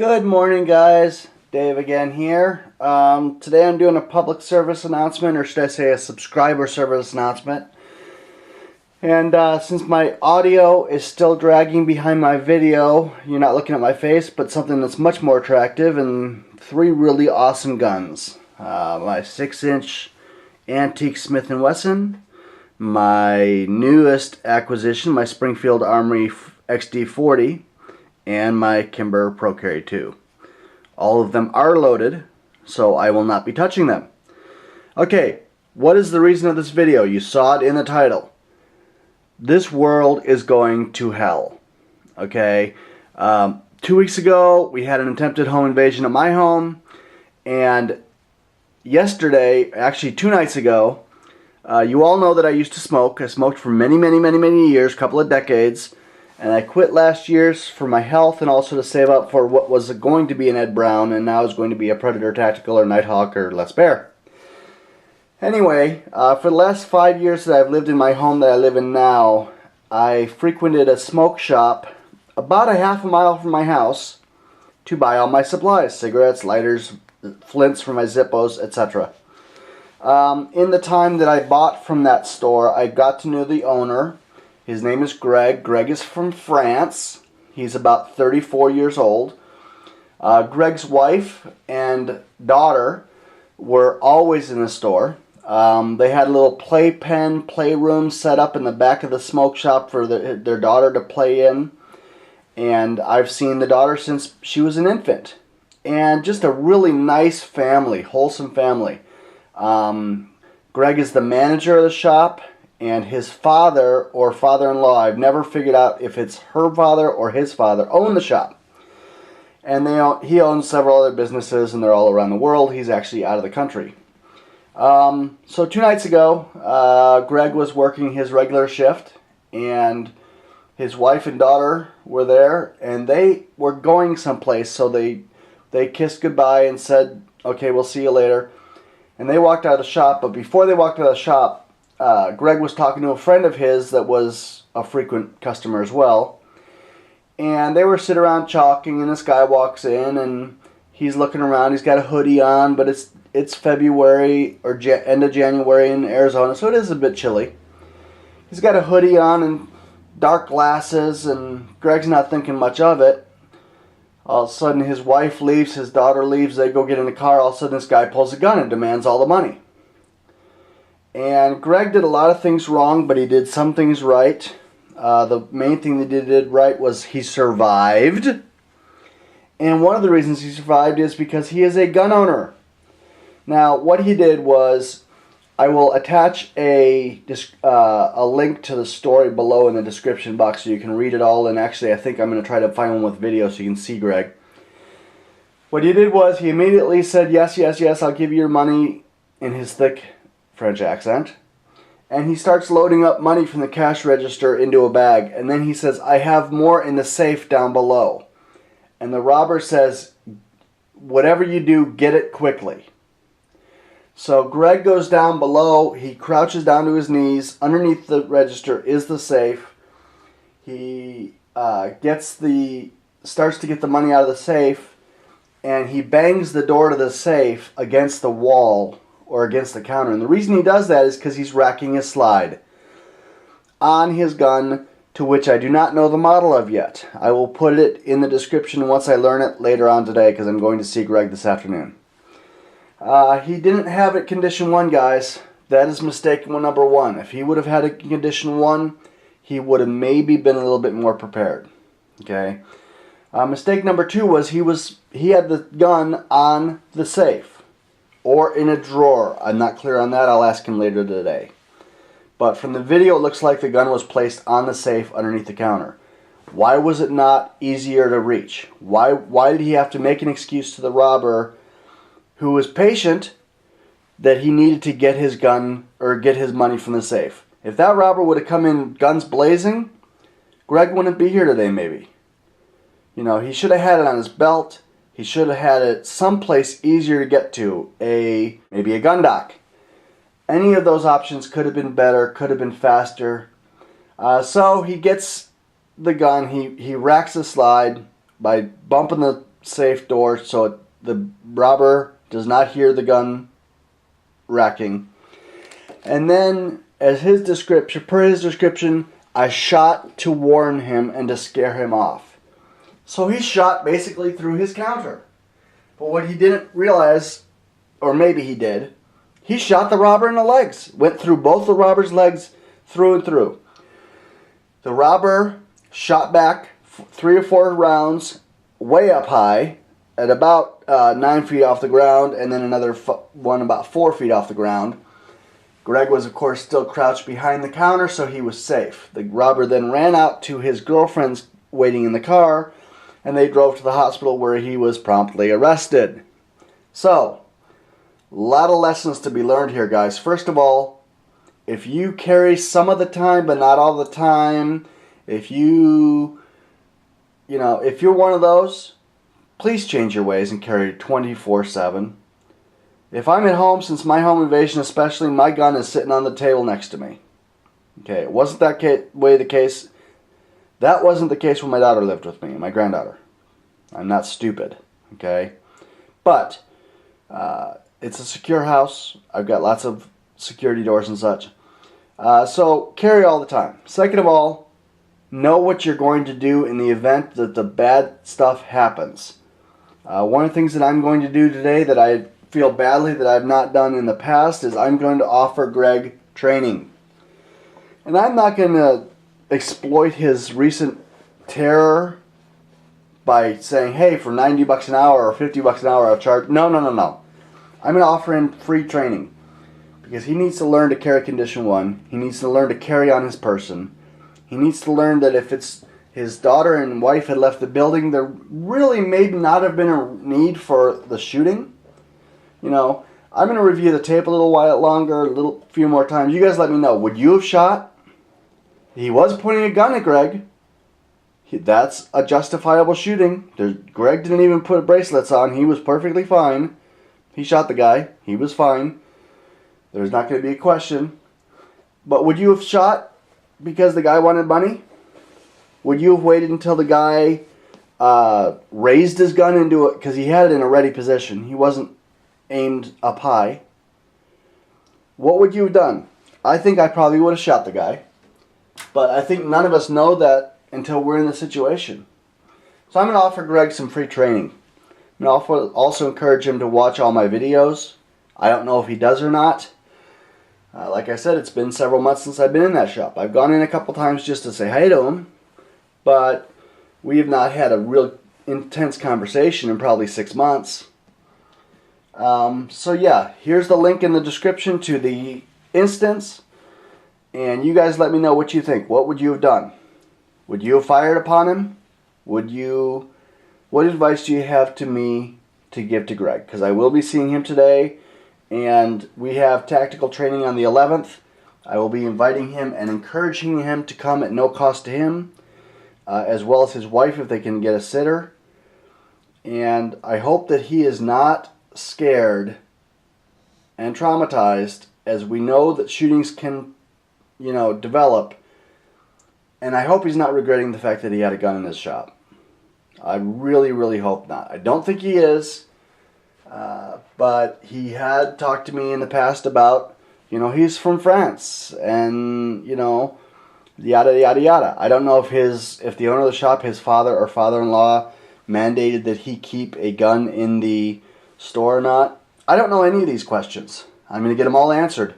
Good morning, guys. Dave again here. Today I'm doing a public service announcement, or should I say a subscriber service announcement. And since my audio is still dragging behind my video, you're not looking at my face, but something that's much more attractive, and three really awesome guns. My 6-inch antique Smith & Wesson, my newest acquisition, my Springfield Armory XD40, and my Kimber Pro Carry 2. All of them are loaded, so I will not be touching them. Okay, what is the reason of this video? You saw it in the title. This world is going to hell. Okay, 2 weeks ago we had an attempted home invasion at my home, and yesterday, actually 2 nights ago, you all know that I used to smoke. I smoked for many years, couple of decades. And I quit last year for my health and also to save up for what was going to be an Ed Brown and now is going to be a Predator Tactical or Nighthawk or Les Bear. Anyway, for the last 5 years that I've lived in my home that I live in now, I frequented a smoke shop about a half a mile from my house to buy all my supplies, cigarettes, lighters, flints for my Zippos, etc. In the time that I bought from that store, I got to know the owner. His name is Greg. Greg is from France. He's about 34 years old. Greg's wife and daughter were always in the store. They had a little playroom set up in the back of the smoke shop for their daughter to play in. And I've seen the daughter since she was an infant. And just a really nice family, wholesome family. Greg is the manager of the shop. And his father or father-in-law, I've never figured out if it's her father or his father, own the shop. And he owns several other businesses, and they're all around the world. He's actually out of the country. So 2 nights ago, Greg was working his regular shift, and his wife and daughter were there, and they were going someplace, so they kissed goodbye and said, okay, we'll see you later. And they walked out of the shop, but before they walked out of the shop, Greg was talking to a friend of his that was a frequent customer as well. And they were sitting around talking, and this guy walks in, and he's looking around. He's got a hoodie on, but it's February or end of January in Arizona, so it is a bit chilly. He's got a hoodie on and dark glasses, and Greg's not thinking much of it. All of a sudden, his wife leaves, his daughter leaves, they go get in the car. All of a sudden, this guy pulls a gun and demands all the money. And Greg did a lot of things wrong, but he did some things right. The main thing that he did right was he survived. And one of the reasons he survived is because he is a gun owner. Now, what he did was, I will attach a link to the story below in the description box so you can read it all. And actually, I think I'm going to try to find one with video so you can see Greg. What he did was, he immediately said, yes, I'll give you your money, in his thick French accent, and he starts loading up money from the cash register into a bag, and then he says, I have more in the safe down below. And the robber says, whatever you do, get it quickly. So Greg goes down below, he crouches down to his knees, underneath the register is the safe. He starts to get the money out of the safe, and he bangs the door to the safe against the wall or against the counter. And the reason he does that is because he's racking his slide on his gun, to which I do not know the model of yet. I will put it in the description once I learn it later on today, because I'm going to see Greg this afternoon. He didn't have it condition 1, guys. That is mistake number 1. If he would have had it condition 1, he would have maybe been a little bit more prepared. Okay. Mistake number 2 was he had the gun on the safe. Or in a drawer. I'm not clear on that. I'll ask him later today. But from the video, it looks like the gun was placed on the safe underneath the counter. Why was it not easier to reach? Why did he have to make an excuse to the robber, who was patient, that he needed to get his gun or get his money from the safe? If that robber would have come in guns blazing, Greg wouldn't be here today maybe. You know, he should have had it on his belt. He should have had it someplace easier to get to, maybe a gun dock. Any of those options could have been better, could have been faster. So he gets the gun, he racks the slide by bumping safe door so the robber does not hear the gun racking. And then, as his description, per his description, I shot to warn him and to scare him off. So he shot basically through his counter. But what he didn't realize, or maybe he did, he shot the robber in the legs. Went through both the robber's legs, through and through. The robber shot back 3 or 4 rounds, way up high, at about 9 feet off the ground, and then another one about 4 feet off the ground. Greg was, of course, still crouched behind the counter, so he was safe. The robber then ran out to his girlfriend's waiting in the car, and they drove to the hospital where he was promptly arrested. So, a lot of lessons to be learned here, guys. First of all, if you carry some of the time but not all the time, if you're one of those, please change your ways and carry 24/7. If I'm at home, since my home invasion especially, my gun is sitting on the table next to me. Okay, it wasn't that way the case. That wasn't the case when my daughter lived with me, my granddaughter. I'm not stupid, okay? But it's a secure house. I've got lots of security doors and such. So carry all the time. Second of all, know what you're going to do in the event that the bad stuff happens. One of the things that I'm going to do today that I feel badly that I've not done in the past is I'm going to offer Greg training. And I'm not going to exploit his recent terror by saying, hey, for $90 an hour or $50 an hour I'll charge. No. I'm going to offer him free training because he needs to learn to carry Condition 1. He needs to learn to carry on his person. He needs to learn that if it's his daughter and wife had left the building, there really may not have been a need for the shooting. I'm going to review the tape a little while longer, few more times. You guys let me know. Would you have shot? He was pointing a gun at Greg. That's a justifiable shooting. Greg didn't even put bracelets on. He was perfectly fine. He shot the guy. He was fine. There's not going to be a question. But would you have shot because the guy wanted money? Would you have waited until the guy raised his gun into it? Because he had it in a ready position. He wasn't aimed up high. What would you have done? I think I probably would have shot the guy. But I think none of us know that until we're in the situation. So I'm going to offer Greg some free training. I'm going to also encourage him to watch all my videos. I don't know if he does or not. Like I said, it's been several months since I've been in that shop. I've gone in a couple times just to say hi to him. But we have not had a real intense conversation in probably 6 months. So yeah, here's the link in the description to the instance. And you guys let me know what you think. What would you have done? Would you have fired upon him? What advice do you have to me to give to Greg? Because I will be seeing him today. And we have tactical training on the 11th. I will be inviting him and encouraging him to come at no cost to him. As well as his wife if they can get a sitter. And I hope that he is not scared and traumatized, as we know that shootings can, develop. And I hope he's not regretting the fact that he had a gun in his shop. I really, really hope not. I don't think he is. But he had talked to me in the past about, he's from France. And, yada, yada, yada. I don't know if the owner of the shop, his father or father-in-law, mandated that he keep a gun in the store or not. I don't know any of these questions. I'm going to get them all answered.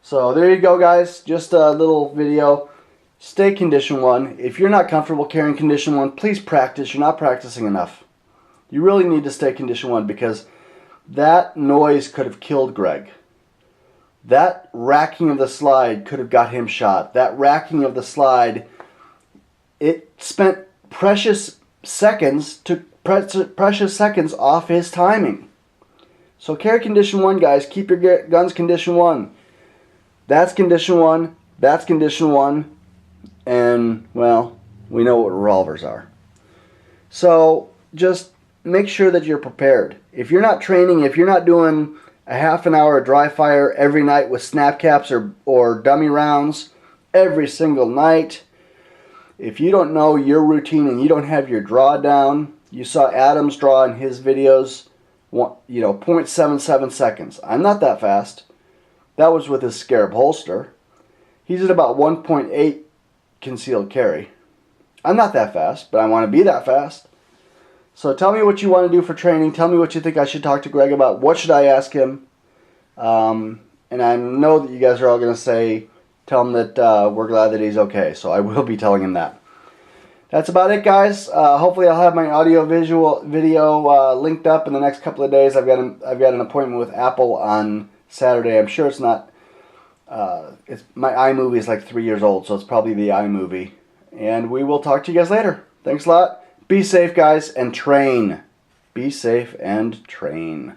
So there you go, guys. Just a little video. Stay Condition 1. If you're not comfortable carrying Condition 1, please practice. You're not practicing enough. You really need to stay Condition 1 because that noise could have killed Greg. That racking of the slide could have got him shot. That racking of the slide, it spent precious seconds off his timing. So carry Condition 1, guys. Keep your guns Condition 1. That's Condition 1. That's Condition 1. And, well, we know what revolvers are. So just make sure that you're prepared. If you're not training, if you're not doing a half an hour of dry fire every night with snap caps or dummy rounds every single night, if you don't know your routine and you don't have your drawdown, You saw Adam's draw in his videos, 0.77 seconds. I'm not that fast. That was with his Scarab holster. He's at about 1.8 concealed carry. I'm not that fast, but I want to be that fast. So tell me what you want to do for training. Tell me what you think I should talk to Greg about. What should I ask him? And I know that you guys are all going to say, tell him that we're glad that he's okay. So I will be telling him that. That's about it, guys. Hopefully I'll have my audio video linked up in the next couple of days. I've got an appointment with Apple on Saturday. I'm sure it's not. My iMovie is like 3 years old, so it's probably the iMovie. And we will talk to you guys later. Thanks a lot. Be safe, guys, and train. Be safe and train.